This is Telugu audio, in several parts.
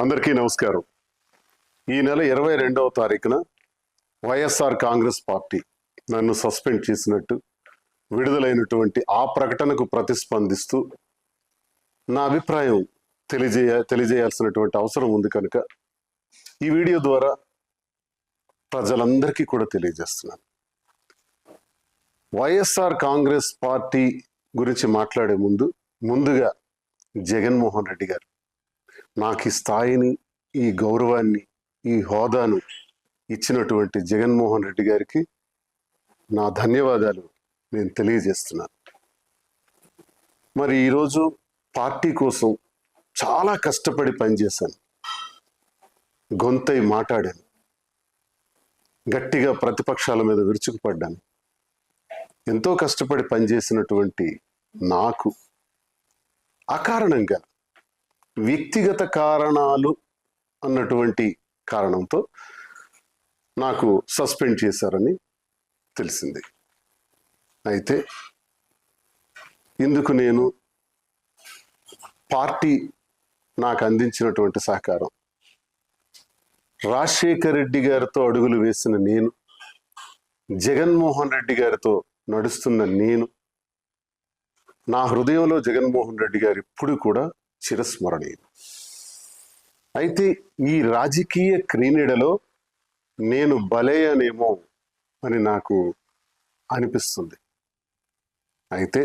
అందరికీ నమస్కారం. ఈ నెల 22వ తారీఖున వైఎస్ఆర్ కాంగ్రెస్ పార్టీ నన్ను సస్పెండ్ చేసినట్టు విడుదలైనటువంటి ఆ ప్రకటనకు ప్రతిస్పందిస్తూ నా అభిప్రాయం తెలియజేయాల్సినటువంటి అవసరం ఉంది కనుక ఈ వీడియో ద్వారా ప్రజలందరికీ కూడా తెలియజేస్తున్నాను. వైఎస్ఆర్ కాంగ్రెస్ పార్టీ గురించి మాట్లాడే ముందుగా జగన్మోహన్ రెడ్డి గారు నాకు ఈ స్థాయిని, ఈ గౌరవాన్ని, ఈ హోదాను ఇచ్చినటువంటి జగన్మోహన్ రెడ్డి గారికి నా ధన్యవాదాలు నేను తెలియజేస్తున్నాను. మరి ఈరోజు పార్టీ కోసం చాలా కష్టపడి పనిచేశాను, గొంతై మాట్లాడాను, గట్టిగా ప్రతిపక్షాల మీద విరుచుకుపడ్డాను. ఎంతో కష్టపడి పనిచేసినటువంటి నాకు అకారణంగా వ్యక్తిగత కారణాలు అన్నటువంటి కారణంతో నాకు సస్పెండ్ చేశారని తెలిసింది. అయితే ఇందుకు నేను పార్టీ నాకు అందించినటువంటి సహకారం, రాజశేఖర్ రెడ్డి గారితో అడుగులు వేసిన నేను, జగన్మోహన్ రెడ్డి గారితో నడుస్తున్న నేను, నా హృదయంలో జగన్మోహన్ రెడ్డి గారు ఇప్పుడు కూడా చిరస్మరణీయులు. అయితే ఈ రాజకీయ క్రీడలో నేను బలయ్యానేమో అని నాకు అనిపిస్తుంది. అయితే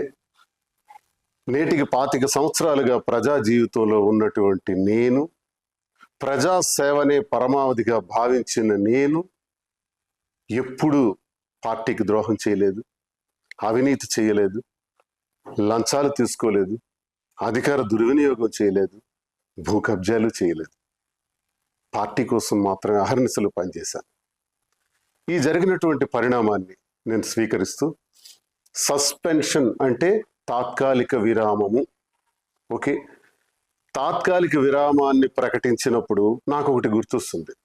నేటికి 25 సంవత్సరాలుగా ప్రజా జీవితంలో ఉన్నటువంటి నేను, ప్రజాసేవనే పరమావధిగా భావించిన నేను ఎప్పుడూ పార్టీకి ద్రోహం చేయలేదు, అవినీతి చేయలేదు, లంచాలు తీసుకోలేదు, అధికార దుర్వినియోగం చేయలేదు, భూ కబ్జాలు చేయలేదు. పార్టీ కోసం మాత్రమే అహర్నిశలు పనిచేశాను. ఈ జరిగినటువంటి పరిణామాన్ని నేను స్వీకరిస్తూ, సస్పెన్షన్ అంటే తాత్కాలిక విరామము. ఓకే, తాత్కాలిక విరామాన్ని ప్రకటించినప్పుడు నాకు ఒకటి గుర్తొస్తుంది.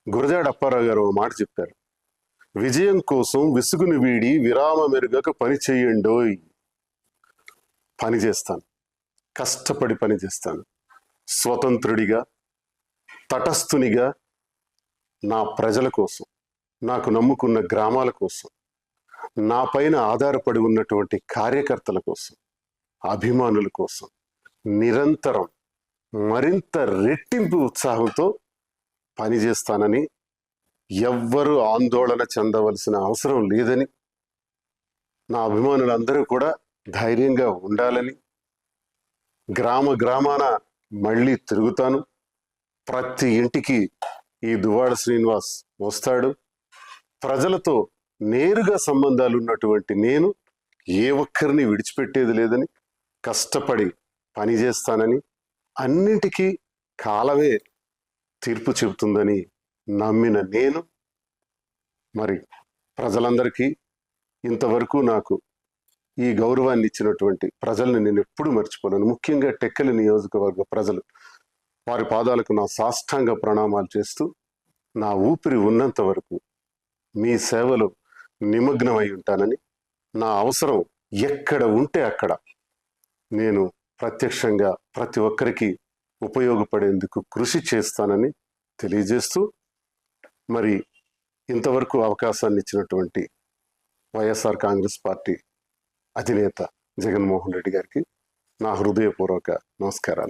గురజాడ అప్పారావు గారు మాట చెప్పారు, విజయం కోసం విసుగుని వీడి విరామ మెరుగక పని చేయండోయ్. పని చేస్తాను, కష్టపడి పని చేస్తాను, స్వతంత్రుడిగా, తటస్థునిగా, నా ప్రజల కోసం, నాకు నమ్ముకున్న గ్రామాల కోసం, నా పైన ఆధారపడి ఉన్నటువంటి కార్యకర్తల కోసం, అభిమానుల కోసం నిరంతరం మరింత రెట్టింపు ఉత్సాహంతో పనిచేస్తానని, ఎవ్వరూ ఆందోళన చెందవలసిన అవసరం లేదని, నా అభిమానులందరూ కూడా ధైర్యంగా ఉండాలని, గ్రామాన మళ్ళీ తిరుగుతాను, ప్రతి ఇంటికి ఈ దువ్వాడ శ్రీనివాస్ వస్తాడు, ప్రజలతో నేరుగా సంబంధాలు ఉన్నటువంటి నేను ఏ ఒక్కరిని విడిచిపెట్టేది లేదని, కష్టపడి పనిచేస్తానని, అన్నింటికీ కాలమే తీర్పు చెబుతుందని నమ్మిన నేను, మరి ప్రజలందరికీ ఇంతవరకు నాకు ఈ గౌరవాన్ని ఇచ్చినటువంటి ప్రజల్ని నేను ఎప్పుడు మర్చిపోలేను. ముఖ్యంగా టెక్కలి నియోజకవర్గ ప్రజలు, వారి పాదాలకు నా సాష్టాంగ ప్రణామాలు చేస్తూ, నా ఊపిరి ఉన్నంత వరకు మీ సేవలో నిమగ్నమై ఉంటానని, నా అవసరం ఎక్కడ ఉంటే అక్కడ నేను ప్రత్యక్షంగా ప్రతి ఒక్కరికి ఉపయోగపడేందుకు కృషి చేస్తానని తెలియజేస్తూ, మరి ఇంతవరకు అవకాశాన్ని ఇచ్చినటువంటి వైఎస్ఆర్ కాంగ్రెస్ పార్టీ అధినేత జగన్మోహన్ రెడ్డి గారికి నా హృదయపూర్వక నమస్కారం.